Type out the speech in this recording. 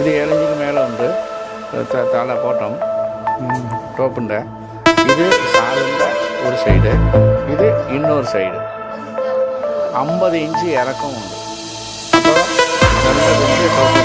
ഇത് 7 ഇഞ്ചിന് മേലെ ഉണ്ട് തല ബോട്ടം ടോപ്പിൻ്റെ. ഇത് ഷാളിൻ്റെ ഒരു സൈഡ്, ഇത് ഇന്നൊരു സൈഡ്. 50 ഇഞ്ച് ഇറക്കമുണ്ട്. അപ്പോൾ നല്ല വലിയ ടോപ്പ്